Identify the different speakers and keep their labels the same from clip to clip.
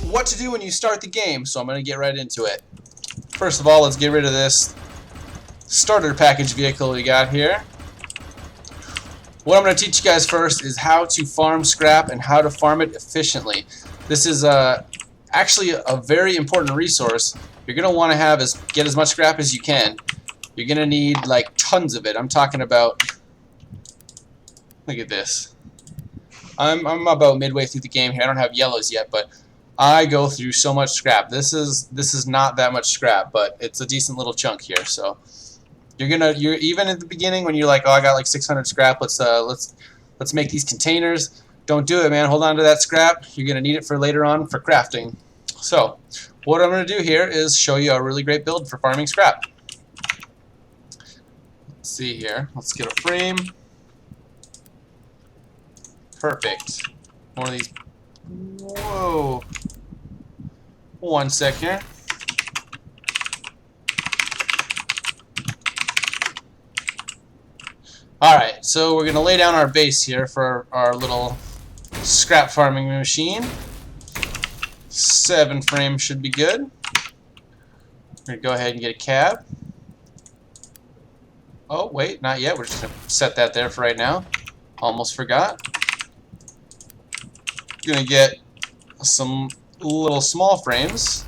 Speaker 1: what to do when you start the game, so I'm going to get right into it. First of all, let's get rid of this starter package vehicle we got here. What I'm going to teach you guys first is how to farm scrap and how to farm it efficiently. This is actually a very important resource. You're going to want to have get as much scrap as you can. You're going to need like tons of it. I'm talking about, look at this. I'm about midway through the game here. I don't have yellows yet, but I go through so much scrap. This is not that much scrap, but it's a decent little chunk here. So you're even at the beginning when you're like, oh, I got like 600 scrap. Let's make these containers. Don't do it, man. Hold on to that scrap. You're gonna need it for later on for crafting. So what I'm gonna do here is show you a really great build for farming scrap. Let's see here. Let's get a frame. Perfect. One of these. Whoa. One sec here. Alright, so we're going to lay down our base here for our little scrap farming machine. 7 frames should be good. We're going to go ahead and get a cab. Oh, wait, not yet. We're just going to set that there for right now. Almost forgot. Going to get some little small frames.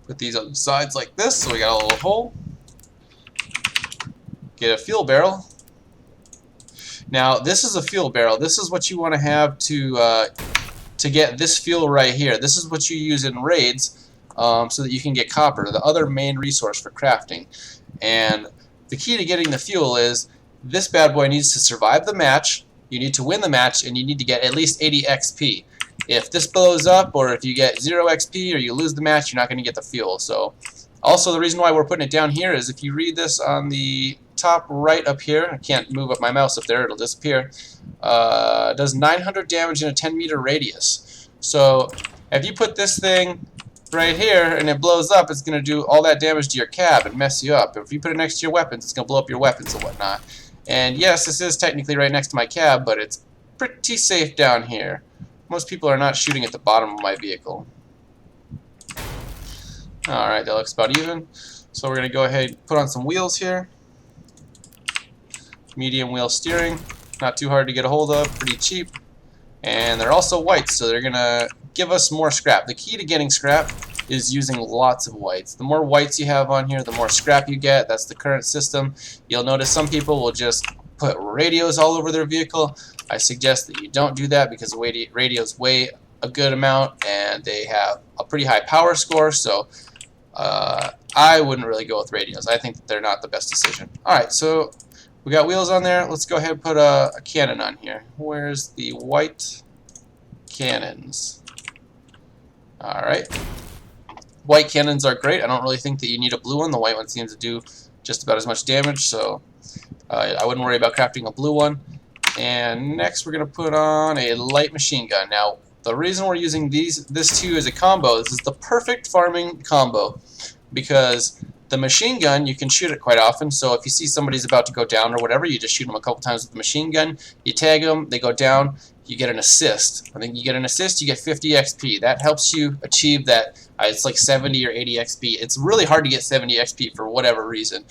Speaker 1: Put these on the sides like this, so we got a little hole. Get a fuel barrel. Now, this is a fuel barrel. This is what you want to have to get this fuel right here. This is what you use in raids so that you can get copper, the other main resource for crafting. And the key to getting the fuel is this bad boy needs to survive the match. You need to win the match, and you need to get at least 80 XP. If this blows up, or if you get 0 XP, or you lose the match, you're not going to get the fuel. So, also the reason why we're putting it down here is if you read this on the top right up here, I can't move up my mouse up there, it'll disappear, does 900 damage in a 10-meter radius. So, if you put this thing right here and it blows up, it's going to do all that damage to your cab and mess you up. If you put it next to your weapons, it's going to blow up your weapons and whatnot. And yes, this is technically right next to my cab, but it's pretty safe down here. Most people are not shooting at the bottom of my vehicle. Alright, that looks about even. So we're going to go ahead and put on some wheels here. Medium wheel steering. Not too hard to get a hold of, pretty cheap. And they're also whites, so they're going to give us more scrap. The key to getting scrap is using lots of whites. The more whites you have on here, the more scrap you get. That's the current system. You'll notice some people will just put radios all over their vehicle. I suggest that you don't do that because radios weigh a good amount and they have a pretty high power score, so I wouldn't really go with radios. I think that they're not the best decision. Alright, so we got wheels on there. Let's go ahead and put a cannon on here. Where's the white cannons? Alright. White cannons are great. I don't really think that you need a blue one. The white one seems to do just about as much damage, so I wouldn't worry about crafting a blue one. And next we're going to put on a light machine gun. Now, the reason we're using this two as a combo, this is the perfect farming combo, because the machine gun, you can shoot it quite often. So if you see somebody's about to go down or whatever, you just shoot them a couple times with the machine gun. You tag them, they go down, you get an assist. I think you get an assist, you get 50 XP. That helps you achieve that. It's like 70 or 80 XP. It's really hard to get 70 XP for whatever reason.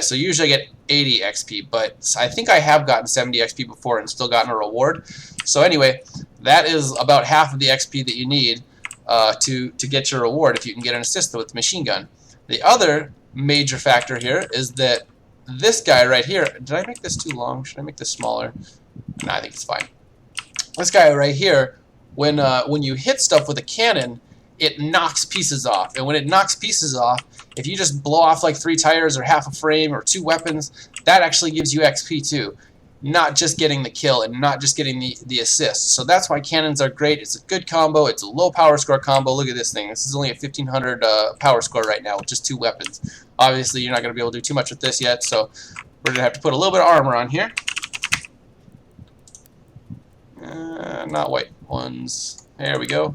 Speaker 1: So usually I get 80 XP, but I think I have gotten 70 XP before and still gotten a reward. So anyway, that is about half of the XP that you need to get your reward if you can get an assist with the machine gun. The other major factor here is that this guy right here, did I make this too long? Should I make this smaller? No, I think it's fine. This guy right here, when you hit stuff with a cannon, it knocks pieces off. And when it knocks pieces off, if you just blow off like 3 tires or half a frame or 2 weapons, that actually gives you XP too. Not just getting the kill and not just getting the assist. So that's why cannons are great. It's a good combo. It's a low power score combo. Look at this thing. This is only a 1500 power score right now with just 2 weapons. Obviously, you're not going to be able to do too much with this yet, so we're going to have to put a little bit of armor on here. Not white ones. There we go.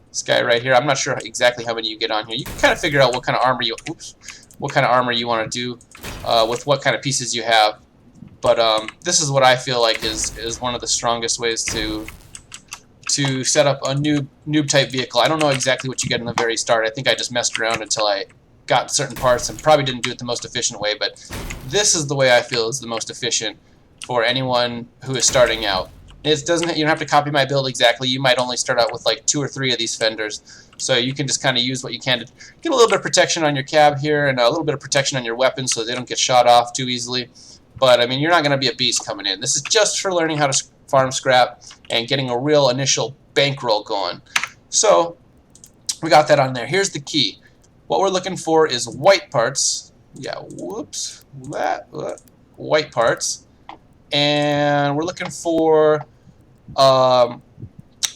Speaker 1: This guy right here. I'm not sure exactly how many you get on here. You can kind of figure out what kind of armor you want to do with what kind of pieces you have. But this is what I feel like is one of the strongest ways to to set up a noob type vehicle. I don't know exactly what you get in the very start. I think I just messed around until I got certain parts and probably didn't do it the most efficient way, but this is the way I feel is the most efficient for anyone who is starting out. You don't have to copy my build exactly. You might only start out with like 2 or 3 of these fenders, so you can just kind of use what you can to get a little bit of protection on your cab here and a little bit of protection on your weapons so they don't get shot off too easily. But I mean, you're not going to be a beast coming in. This is just for learning how to farm scrap and getting a real initial bankroll going. So we got that on there. Here's the key. What we're looking for is white parts. Yeah, whoops. White parts. And we're looking for, what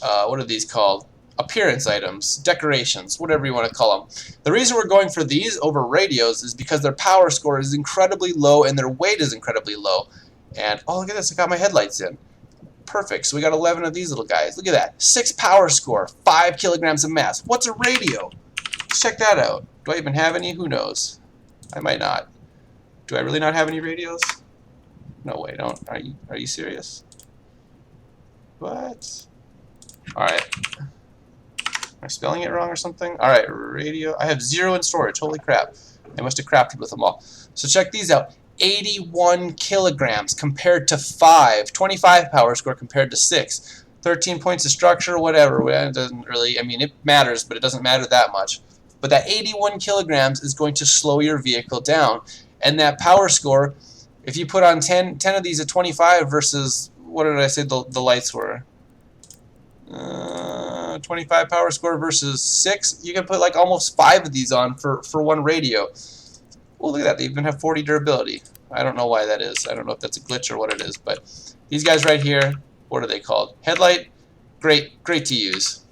Speaker 1: are these called? Appearance items, decorations, whatever you want to call them. The reason we're going for these over radios is because their power score is incredibly low and their weight is incredibly low. And, oh, look at this. I got my headlights in. Perfect. So we got 11 of these little guys. Look at that. 6 power score, 5 kilograms of mass. What's a radio? Let's check that out. Do I even have any? Who knows? I might not. Do I really not have any radios? No way, don't. Are you serious? What? Alright. Am I spelling it wrong or something? Alright, radio. I have 0 in storage. Holy crap. I must have crafted with them all. So check these out. 81 kilograms compared to 5. 25 power score compared to 6. 13 points of structure, whatever. It doesn't really, I mean, it matters, but it doesn't matter that much. But that 81 kilograms is going to slow your vehicle down. And that power score, if you put on 10 of these at 25 versus, what did I say the lights were? 25 power score versus 6, you can put like almost 5 of these on for one radio. Well, look at that. They even have 40 durability. I don't know why that is. I don't know if that's a glitch or what it is. But these guys right here, what are they called? Headlight. Great to use.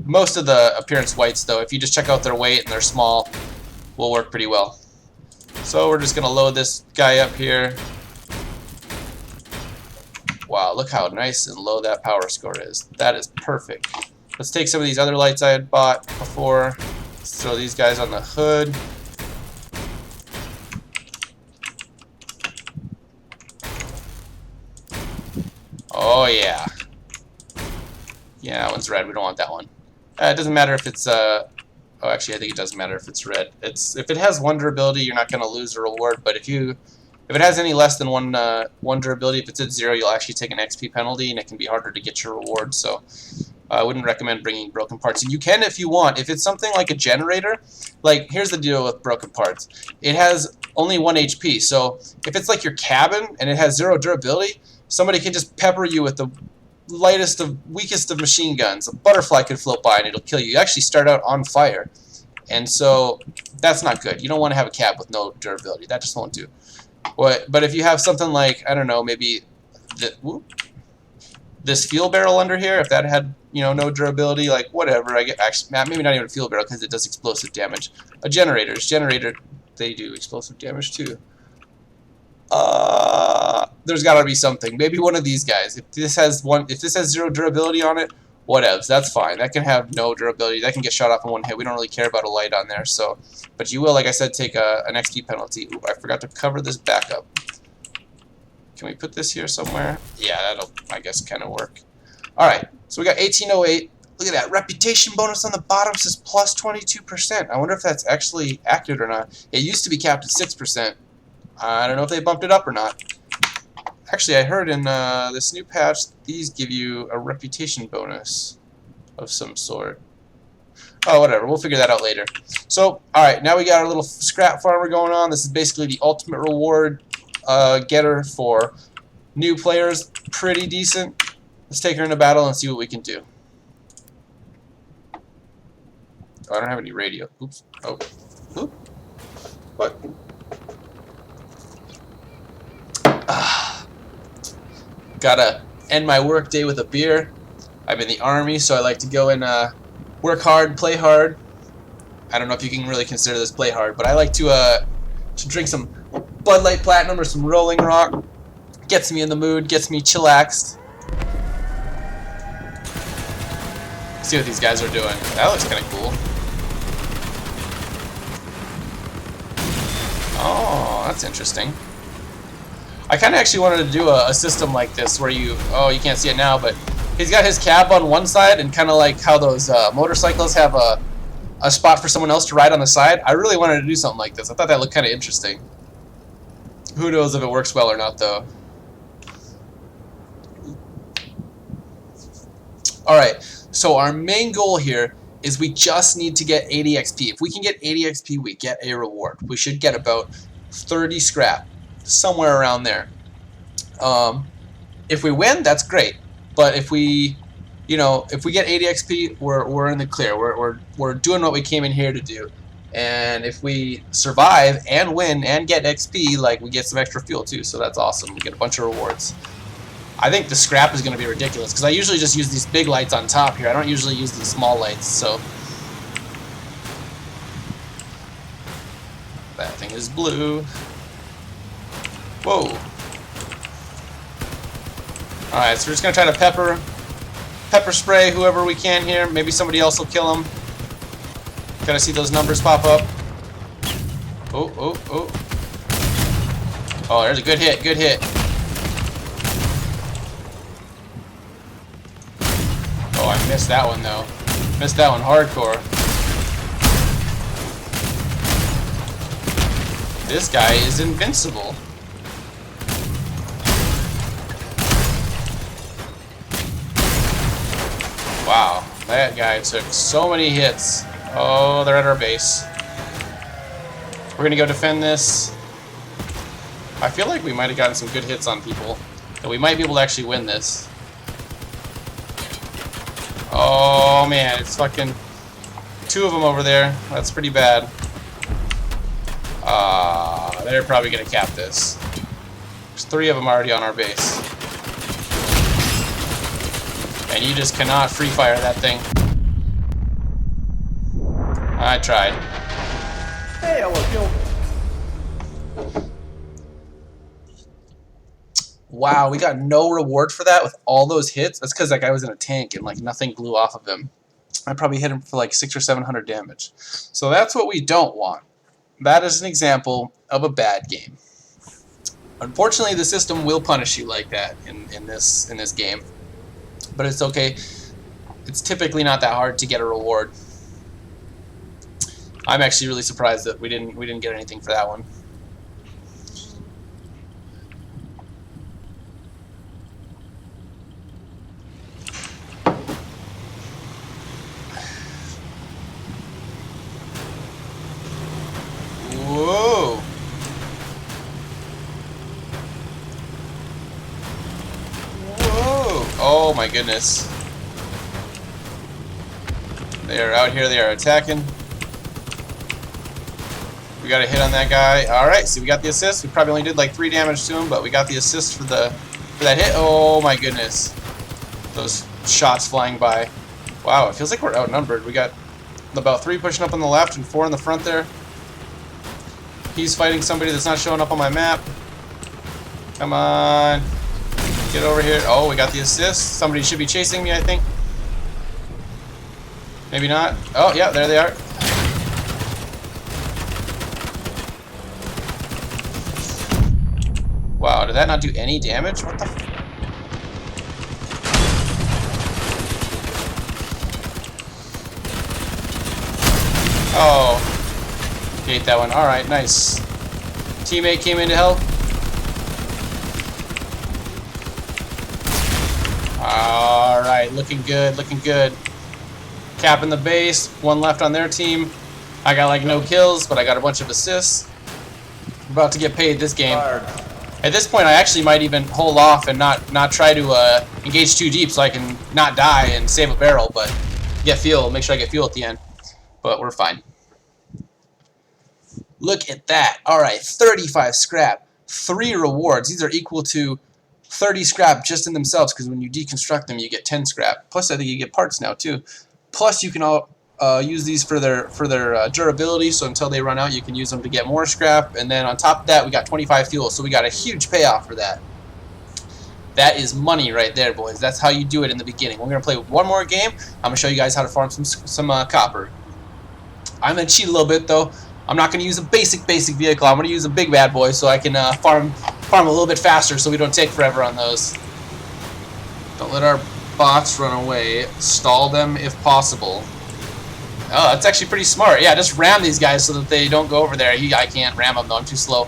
Speaker 1: Most of the appearance whites, though, if you just check out their weight and they're small, will work pretty well. So we're just going to load this guy up here. Wow, look how nice and low that power score is. That is perfect. Let's take some of these other lights I had bought before. Let's throw these guys on the hood. Oh yeah. Yeah, that one's red. We don't want that one. It doesn't matter if it's oh, actually I think it does matter if it's red. If it has 1 durability, you're not going to lose a reward, but if it has any less than one durability, if it's at 0, you'll actually take an XP penalty, and it can be harder to get your reward. So I wouldn't recommend bringing broken parts. And you can if you want. If it's something like a generator, like here's the deal with broken parts. It has only 1 HP. So if it's like your cabin and it has 0 durability, somebody can just pepper you with the lightest of, weakest of machine guns. A butterfly could float by and it'll kill you. You actually start out on fire. And so that's not good. You don't want to have a cab with no durability. That just won't do. But if you have something like, I don't know, maybe this fuel barrel under here, if that had, no durability, like whatever, actually maybe not even a fuel barrel because it does explosive damage. A generator, they do explosive damage too. There's got to be something. Maybe one of these guys. If this has 0 durability on it, whatevs. That's fine. That can have no durability. That can get shot off in 1 hit. We don't really care about a light on there. So, but you will, like I said, take an XP penalty. Ooh, I forgot to cover this back up. Can we put this here somewhere? Yeah, that'll, I guess, kind of work. All right. So we got 1808. Look at that. Reputation bonus on the bottom says plus 22%. I wonder if that's actually accurate or not. It used to be capped at 6%. I don't know if they bumped it up or not. Actually, I heard in this new patch, these give you a reputation bonus of some sort. Oh, whatever. We'll figure that out later. So, alright, now we got our little scrap farmer going on. This is basically the ultimate reward getter for new players. Pretty decent. Let's take her into battle and see what we can do. Oh, I don't have any radio. Oops. Oh. Oop. What? Gotta end my work day with a beer. I'm in the army, so I like to go and work hard, play hard. I don't know if you can really consider this play hard, but I like to drink some Bud Light Platinum or some Rolling Rock. Gets me in the mood, gets me chillaxed. See what these guys are doing. That looks kind of cool. Oh, that's interesting. I kind of actually wanted to do a system like this where you can't see it now, but he's got his cab on one side and kind of like how those motorcycles have a spot for someone else to ride on the side. I really wanted to do something like this. I thought that looked kind of interesting. Who knows if it works well or not, though. Alright, so our main goal here is we just need to get 80 XP. If we can get 80 XP, we get a reward. We should get about 30 scrap, somewhere around there. If we win, that's great. But if we, if we get 80 XP, we're in the clear. We're doing what we came in here to do. And if we survive and win and get XP, like, we get some extra fuel too. So that's awesome. We get a bunch of rewards. I think the scrap is going to be ridiculous because I usually just use these big lights on top here. I don't usually use these small lights, so that thing is blue. Whoa. Alright, so we're just going to try to pepper spray whoever we can here. Maybe somebody else will kill him. Gotta see those numbers pop up. Oh. Oh, there's a good hit, good hit. Oh, I missed that one, though. Missed that one hardcore. This guy is invincible. Wow, that guy took so many hits. Oh, they're at our base. We're gonna go defend this. I feel like we might have gotten some good hits on people. That we might be able to actually win this. Oh man, it's fucking 2 of them over there. That's pretty bad. They're probably gonna cap this. There's 3 of them already on our base. And you just cannot free fire that thing. I tried.
Speaker 2: Hey, I was killed.
Speaker 1: Wow, we got no reward for that with all those hits. That's because that guy was in a tank and like nothing blew off of him. I probably hit him for like 600 or 700 damage. So that's what we don't want. That is an example of a bad game. Unfortunately, the system will punish you like that in this game. But it's okay. It's typically not that hard to get a reward. I'm actually really surprised that we didn't get anything for that one. Whoa! Whoa! Oh my goodness. They are out here, they are attacking. We got a hit on that guy. Alright, so we got the assist. We probably only did like 3 damage to him, but we got the assist for that hit. Oh my goodness. Those shots flying by. Wow, it feels like we're outnumbered. We got about 3 pushing up on the left and 4 in the front there. He's fighting somebody that's not showing up on my map. Come on. Get over here. Oh, we got the assist. Somebody should be chasing me, I think. Maybe not. Oh, yeah, there they are. Wow, did that not do any damage? What the f... Oh. Hate that one. Alright, nice. Teammate came in to help. Alright, looking good, looking good. Capping the base. 1 left on their team. I got like no kills, but I got a bunch of assists. I'm about to get paid this game. At this point, I actually might even hold off and not try to engage too deep so I can not die and save a barrel, but get fuel. Make sure I get fuel at the end. But we're fine. Look at that. Alright, 35 scrap. 3 rewards. These are equal to 30 scrap just in themselves, because when you deconstruct them, you get 10 scrap. Plus, I think you get parts now, too. Plus, you can all use these for their durability, so until they run out, you can use them to get more scrap. And then on top of that, we got 25 fuel, so we got a huge payoff for that. That is money right there, boys. That's how you do it in the beginning. We're going to play one more game. I'm going to show you guys how to farm some copper. I'm going to cheat a little bit, though. I'm not going to use a basic vehicle. I'm going to use a big bad boy so I can farm farm a little bit faster so we don't take forever on those. Don't let our bots run away. Stall them if possible. Oh, that's actually pretty smart. Yeah, just ram these guys so that they don't go over there. I can't ram them though, I'm too slow.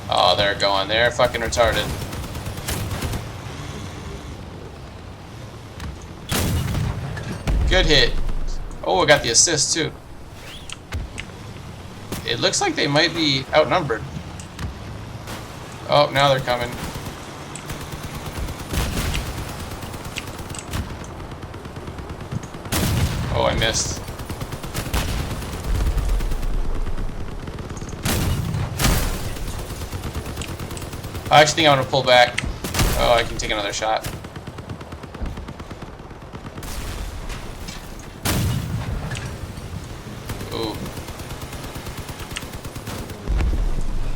Speaker 1: Oh, they're going. They're fucking retarded. Good hit. Oh, I got the assist too. It looks like they might be outnumbered. Oh, now they're coming. Oh, I missed. I actually think I'm gonna pull back. Oh, I can take another shot. Ooh.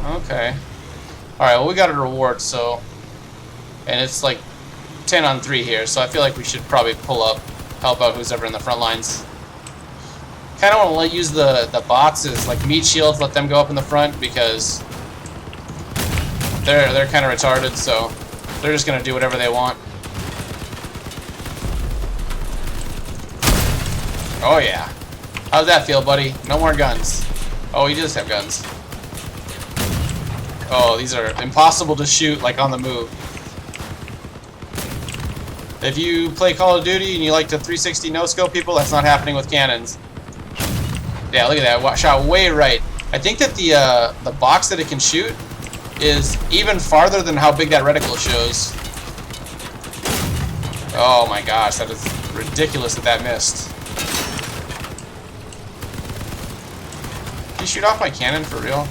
Speaker 1: Okay. Alright, well we got a reward, so... And it's like 10 on 3 here, so I feel like we should probably pull up, help out who's ever in the front lines. Kinda wanna use the bots as like meat shields, let them go up in the front, because they're kinda retarded, so they're just gonna do whatever they want. Oh yeah. How's that feel, buddy? No more guns. Oh, he does have guns. Oh, these are impossible to shoot, like, on the move. If you play Call of Duty and you like to 360 no-scope people, that's not happening with cannons. Yeah, look at that. Shot way right. I think that the box that it can shoot is even farther than how big that reticle shows. Oh my gosh, that is ridiculous that that missed. Did you shoot off my cannon for real?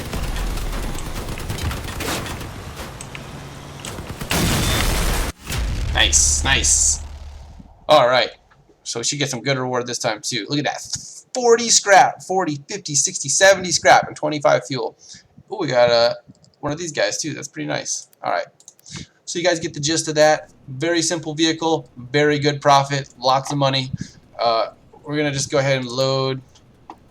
Speaker 1: Nice, nice. Alright. So we should get some good reward this time too. Look at that. 40 scrap, 40, 50, 60, 70 scrap, and 25 fuel. Oh, we got one of these guys too. That's pretty nice. Alright. So you guys get the gist of that. Very simple vehicle, very good profit, lots of money. We're going to just go ahead and load.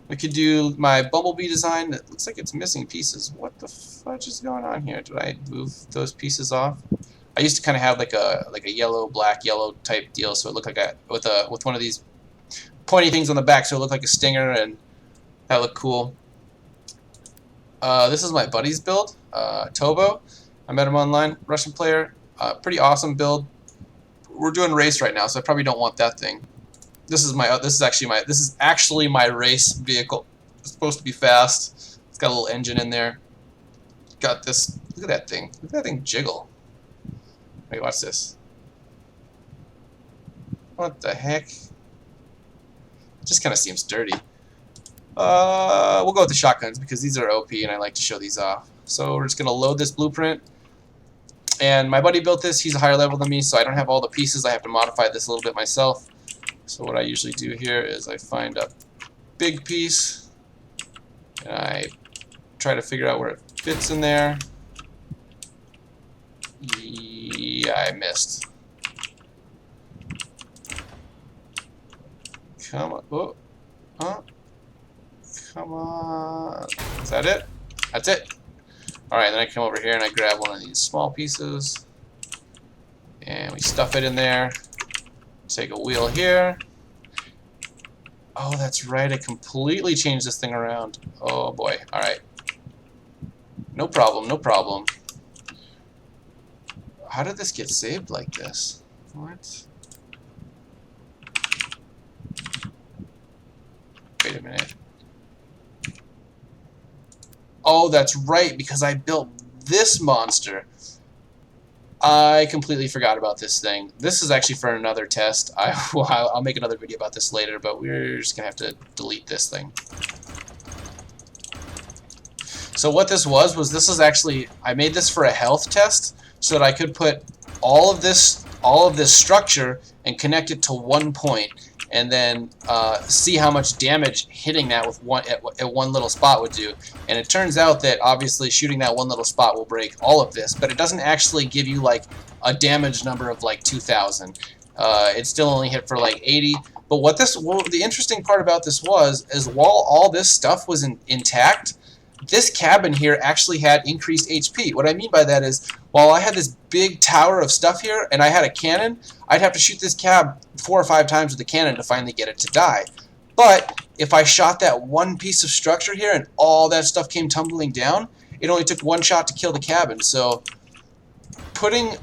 Speaker 1: We could do my Bumblebee design. It looks like it's missing pieces. What the fudge is going on here? Did I move those pieces off? I used to kind of have like a yellow, black, yellow type deal, so it looked like with one of these pointy things on the back, so it looked like a stinger, and that looked cool. This is my buddy's build, Tobo. I met him online, Russian player. Pretty awesome build. We're doing race right now, so I probably don't want that thing. This is actually my race vehicle. It's supposed to be fast. It's got a little engine in there. Got this. Look at that thing. Look at that thing jiggle. Wait, watch this. What the heck? It just kind of seems dirty. We'll go with the shotguns because these are OP and I like to show these off. So we're just going to load this blueprint. And my buddy built this. He's a higher level than me, so I don't have all the pieces. I have to modify this a little bit myself. So what I usually do here is I find a big piece and I try to figure out where it fits in there. Yeah, I missed. Come on. Oh. Huh? Come on. Is that it? That's it. Alright, then I come over here and I grab one of these small pieces. And we stuff it in there. Take a wheel here. Oh, that's right. I completely changed this thing around. Oh, boy. Alright. No problem. No problem. How did this get saved like this? What? Wait a minute. Oh, that's right, because I built this monster. I completely forgot about this thing. This is actually for another test. I'll make another video about this later, but we're just going to have to delete this thing. So what this was this is actually, I made this for a health test so that I could put all of this structure and connect it to one point and then see how much damage hitting that with one little spot would do. And it turns out that obviously shooting that one little spot will break all of this, but it doesn't actually give you like a damage number of like 2,000. It still only hit for like 80. But the interesting part about this is while all this stuff was intact, this cabin here actually had increased HP. What I mean by that is, while I had this big tower of stuff here and I had a cannon, I'd have to shoot this cab 4 or 5 times with the cannon to finally get it to die. But if I shot that one piece of structure here and all that stuff came tumbling down, it only took 1 shot to kill the cabin. So putting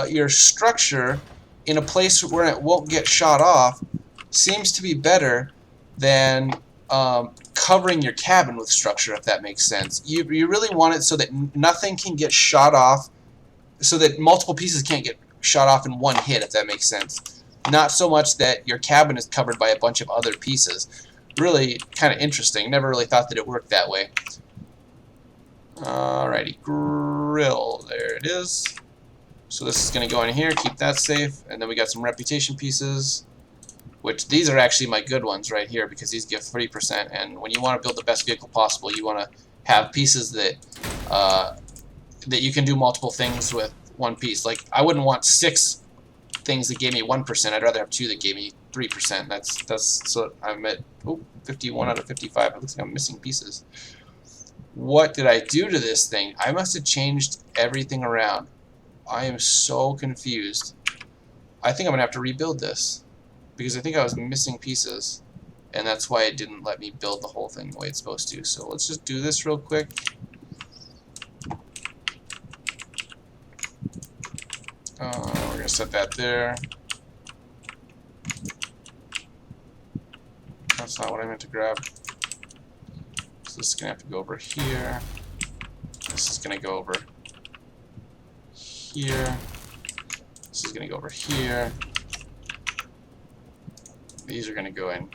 Speaker 1: your structure in a place where it won't get shot off seems to be better than covering your cabin with structure, if that makes sense. You really want it so that nothing can get shot off, so that multiple pieces can't get shot off in one hit, if that makes sense. Not so much that your cabin is covered by a bunch of other pieces. Really kind of interesting. Never really thought that it worked that way. Alrighty, grill. There it is. So this is going to go in here, keep that safe, and then we got some reputation pieces, which these are actually my good ones right here because these give 30%, and when you want to build the best vehicle possible, you want to have pieces that that you can do multiple things with one piece. Like, I wouldn't want 6 things that gave me 1%, I'd rather have 2 that gave me 3%. That's so I'm at 51 out of 55. It looks like I'm missing pieces. What did I do to this thing? I must have changed everything around. I am so confused. I think I'm going to have to rebuild this because I think I was missing pieces, and that's why it didn't let me build the whole thing the way it's supposed to. So let's just do this real quick. We're going to set that there. That's not what I meant to grab. So this is going to have to go over here. This is going to go over here. This is going to go over here. These are going to go in.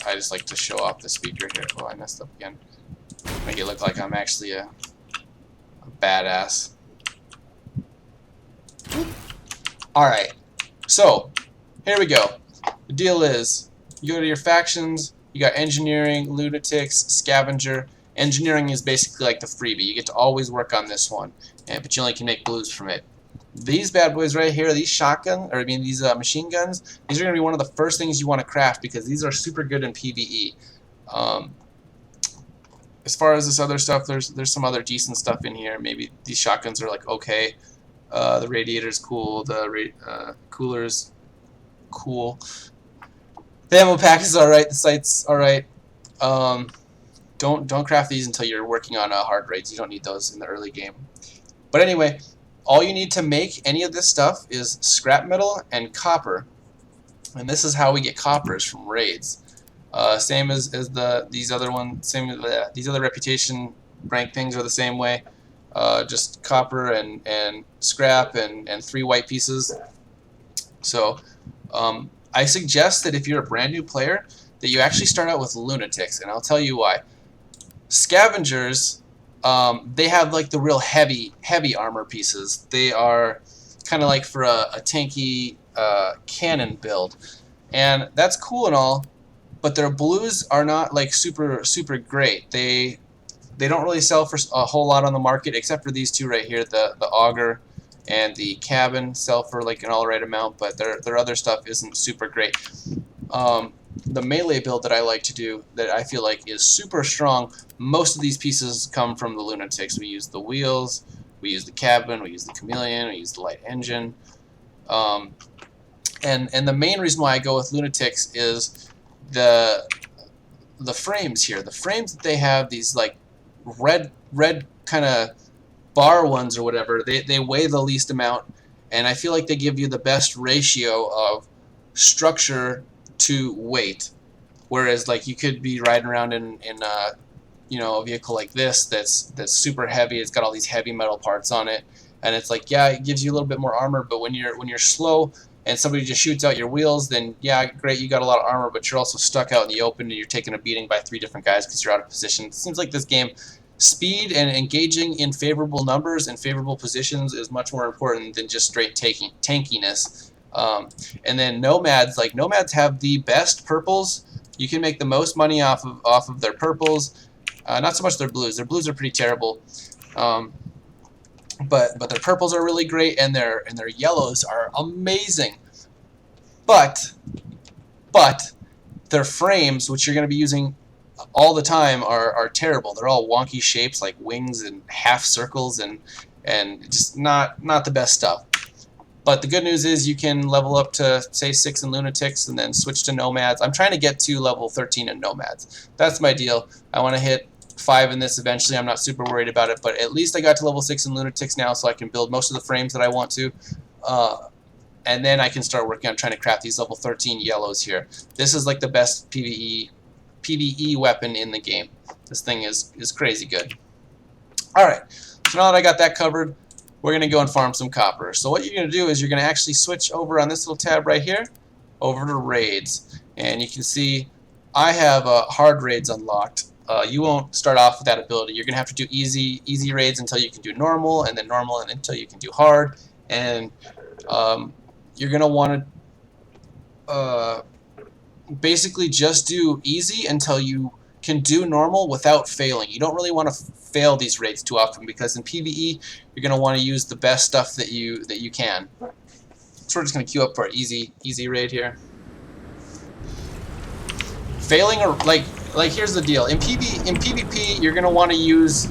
Speaker 1: I just like to show off the speaker here. Oh, I messed up again. Make it look like I'm actually a badass. Alright, so here we go. The deal is, you go to your factions, you got engineering, lunatics, scavenger. Engineering is basically like the freebie. You get to always work on this one, but you only can make blues from it. These bad boys right here, these these machine guns, these are going to be one of the first things you want to craft because these are super good in PvE. As far as this other stuff, there's some other decent stuff in here. Maybe these shotguns are like okay. The radiator's cool. The cooler's cool. The ammo pack is alright. The sight's alright. Don't craft these until you're working on hard raids. You don't need those in the early game. But anyway, all you need to make any of this stuff is scrap metal and copper, and this is how we get coppers from raids. Same as these other ones. These other reputation rank things are the same way. Just copper and scrap and 3 white pieces. So I suggest that if you're a brand new player that you actually start out with lunatics, and I'll tell you why. Scavengers, they have like the real heavy armor pieces. They are kind of like for a tanky cannon build, and that's cool and all, but their blues are not like super great. They don't really sell for a whole lot on the market, except for these 2 right here. The auger and the cabin sell for like an alright amount, but their other stuff isn't super great. The melee build that I like to do, that I feel like is super strong, most of these pieces come from the lunatics. We use the wheels, we use the cabin, we use the chameleon, we use the light engine. And the main reason why I go with lunatics is the frames here. The frames that they have, these like red kind of bar ones or whatever, they weigh the least amount, and I feel like they give you the best ratio of structure to weight. Whereas like you could be riding around in you know, a vehicle like this that's super heavy. It's got all these heavy metal parts on it, and it's like, yeah, it gives you a little bit more armor, but when you're slow and somebody just shoots out your wheels, then yeah, great, you got a lot of armor, but you're also stuck out in the open and you're taking a beating by 3 different guys because you're out of position. It seems like this game, speed and engaging in favorable numbers and favorable positions is much more important than just straight tankiness. And then nomads have the best purples. You can make the most money off of their purples. Not so much their blues. Their blues are pretty terrible. But their purples are really great, and their yellows are amazing. But their frames, which you're going to be using all the time are terrible. They're all wonky shapes like wings and half circles and just not the best stuff. But the good news is you can level up to, say, 6 in Lunatics and then switch to Nomads. I'm trying to get to level 13 in Nomads. That's my deal. I want to hit 5 in this eventually. I'm not super worried about it, but at least I got to level 6 in Lunatics now, so I can build most of the frames that I want to. And then I can start working on trying to craft these level 13 yellows here. This is like the best PvE weapon in the game. This thing is crazy good. Alright, so now that I got that covered, we're going to go and farm some copper. So what you're going to do is you're going to actually switch over on this little tab right here, over to raids. And you can see I have hard raids unlocked. You won't start off with that ability. You're going to have to do easy raids until you can do normal, and then normal and until you can do hard. And you're going to want to basically just do easy until you can do normal without failing. You don't really want to fail these raids too often, because in PvE you're going to want to use the best stuff that you can. So we're just going to queue up for an easy raid here. Failing, or like here's the deal. In PvP you're going to want to use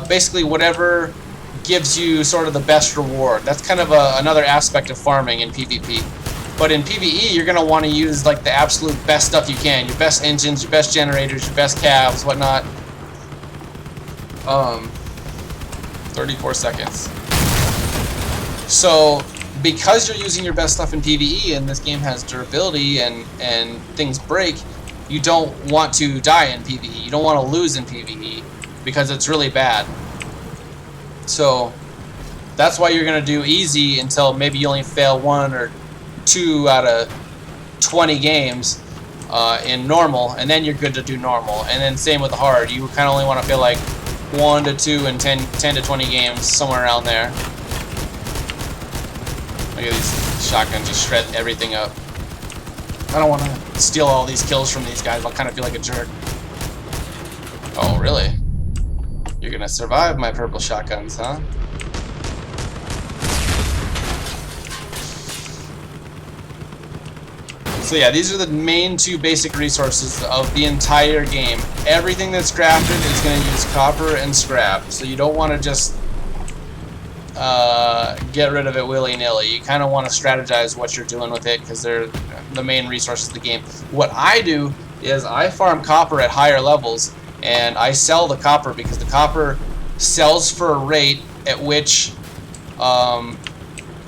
Speaker 1: basically whatever gives you sort of the best reward. That's kind of another aspect of farming in PvP. But in PvE, you're going to want to use like the absolute best stuff you can. Your best engines, your best generators, your best calves, whatnot. 34 seconds. So, because you're using your best stuff in PvE, and this game has durability and things break, you don't want to die in PvE. You don't want to lose in PvE, because it's really bad. So, that's why you're going to do easy until maybe you only fail 1 or 2 out of 20 games in normal, and then you're good to do normal. And then same with the hard. You kind of only want to feel like 1 to 2 and 10 to 20 games, somewhere around there. Look at these shotguns, just shred everything up. I don't want to steal all these kills from these guys. I'll kind of feel like a jerk. Oh, really? You're gonna survive my purple shotguns, huh? So yeah, these are the main 2 basic resources of the entire game. Everything that's crafted is going to use copper and scrap, so you don't want to just get rid of it willy-nilly. You kind of want to strategize what you're doing with it, because they're the main resources of the game. What I do is I farm copper at higher levels, and I sell the copper, because the copper sells for a rate at which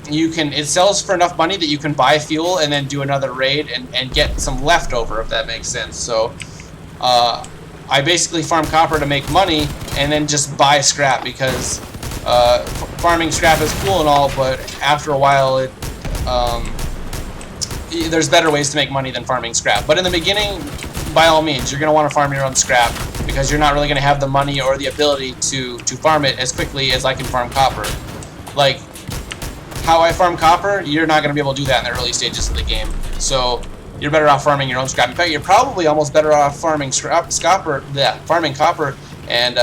Speaker 1: it sells for enough money that you can buy fuel and then do another raid and get some leftover, if that makes sense. So I basically farm copper to make money and then just buy scrap, because farming scrap is cool and all, but after a while there's better ways to make money than farming scrap. But in the beginning, by all means, you're going to want to farm your own scrap, because you're not really going to have the money or the ability to farm it as quickly as I can farm copper. Like, how I farm copper, you're not going to be able to do that in the early stages of the game. So you're better off farming your own scrap. In fact, you're probably almost better off farming farming copper and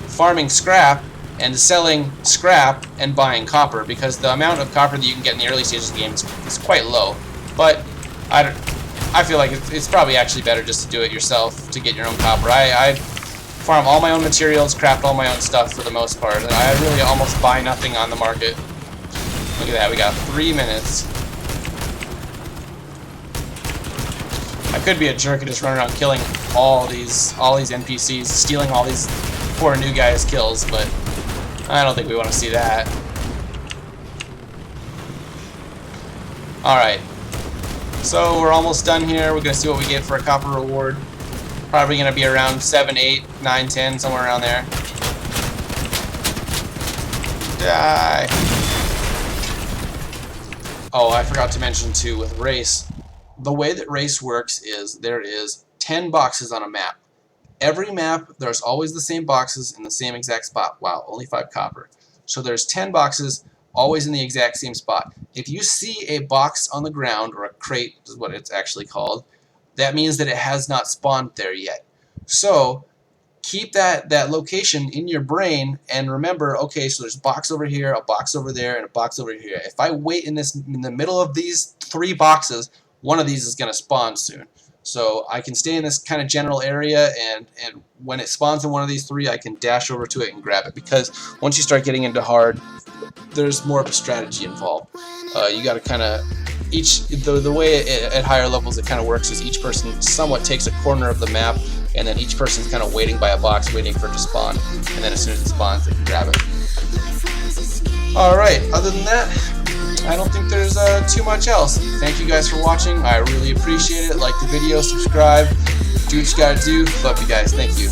Speaker 1: farming scrap and selling scrap and buying copper, because the amount of copper that you can get in the early stages of the game is quite low. But I feel like it's probably actually better just to do it yourself to get your own copper. I farm all my own materials, craft all my own stuff for the most part. I really almost buy nothing on the market. Look at that, we got 3 minutes. I could be a jerk and just run around killing all these NPCs, stealing all these poor new guys' kills, but I don't think we want to see that. Alright, so we're almost done here. We're going to see what we get for a copper reward. Probably going to be around 7, 8, 9, 10, somewhere around there. Die! Oh, I forgot to mention too, with race, the way that race works is there is 10 boxes on a map. Every map, there's always the same boxes in the same exact spot. Wow, only 5 copper. So there's 10 boxes always in the exact same spot. If you see a box on the ground, or a crate is what it's actually called, that means that it has not spawned there yet. So keep that location in your brain and remember, okay, so there's a box over here, a box over there, and a box over here. If I wait in the middle of these 3 boxes, one of these is going to spawn soon. So I can stay in this kind of general area, and when it spawns in one of these 3, I can dash over to it and grab it, because once you start getting into hard, there's more of a strategy involved. You got to kind of the way at higher levels it kind of works is each person somewhat takes a corner of the map, and then each person's kind of waiting by a box, waiting for it to spawn, and then as soon as it spawns, they can grab it. Alright, other than that, I don't think there's too much else. Thank you guys for watching. I really appreciate it. Like the video, subscribe, do what you gotta do. Love you guys. Thank you.